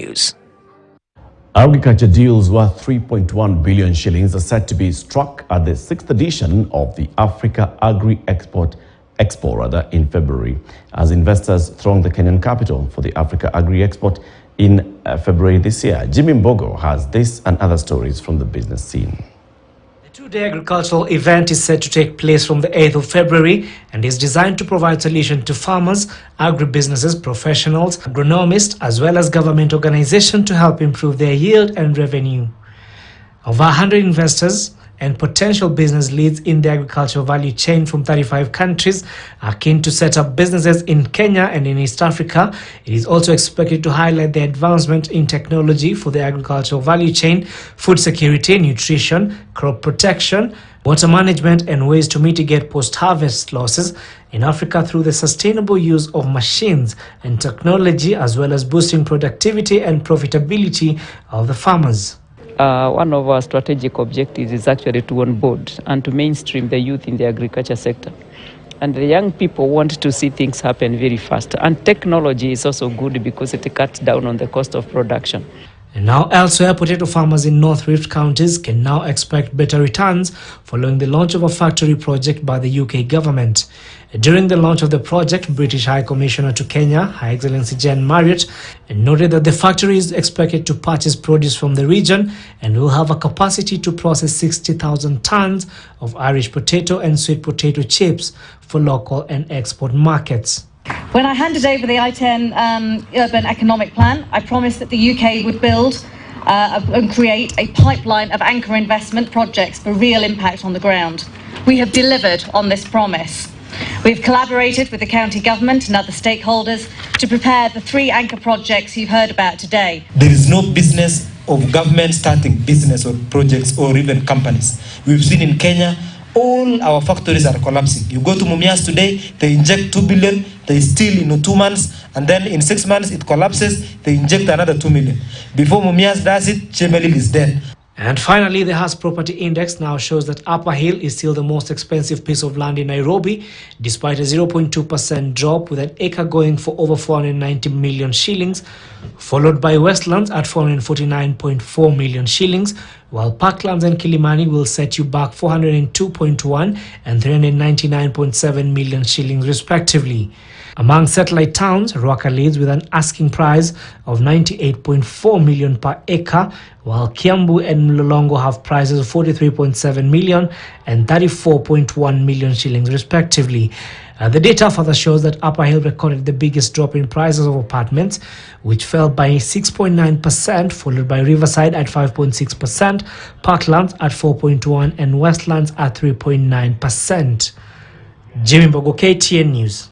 News. Agriculture deals worth 3.1 billion shillings are set to be struck at the 6th edition of the Africa Agri-Expo in February, as investors throng the Kenyan capital for the Africa Agri-Expo in February this year. Jimmy Mbogo has this and other stories from the business scene. The two-day agricultural event is set to take place from the 8th of February and is designed to provide solutions to farmers, agribusinesses, professionals, agronomists, as well as government organizations to help improve their yield and revenue. Over 100 investors and potential business leads in the agricultural value chain from 35 countries are keen to set up businesses in Kenya and in East Africa. It is also expected to highlight the advancement in technology for the agricultural value chain, food security, nutrition, crop protection, water management, and ways to mitigate post-harvest losses in Africa through the sustainable use of machines and technology, as well as boosting productivity and profitability of the farmers. One of our strategic objectives is actually to onboard and to mainstream the youth in the agriculture sector. And the young people want to see things happen very fast. And technology is also good because it cuts down on the cost of production. And now elsewhere, potato farmers in North Rift counties can now expect better returns following the launch of a factory project by the UK government. During the launch of the project, British High Commissioner to Kenya, Her Excellency Jane Marriott, noted that the factory is expected to purchase produce from the region and will have a capacity to process 60,000 tons of Irish potato and sweet potato chips for local and export markets. When I handed over the Iten Urban Economic Plan, I promised that the UK would build and create a pipeline of anchor investment projects for real impact on the ground. We have delivered on this promise. We've collaborated with the county government and other stakeholders to prepare the 3 anchor projects you've heard about today. There is no business of government starting business or projects or even companies. We've seen in Kenya, all our factories are collapsing. You go to Mumias today, they inject 2 billion, they steal in 2 months, and then in 6 months it collapses, they inject another 2 million. Before Mumias does it, Chemelil is dead. And finally, the House Property Index now shows that Upper Hill is still the most expensive piece of land in Nairobi, despite a 0.2% drop, with an acre going for over 490 million shillings, followed by Westlands at 449.4 million shillings, while Parklands and Kilimani will set you back 402.1 and 399.7 million shillings respectively. Among satellite towns, Ruaka leads with an asking price of 98.4 million per acre, while Kiambu and Mlolongo have prices of 43.7 million and 34.1 million shillings respectively. The data further shows that Upper Hill recorded the biggest drop in prices of apartments, which fell by 6.9%, followed by Riverside at 5.6%, Parklands at 4.1%, and Westlands at 3.9%. Jimmy Mbogo, KTN News.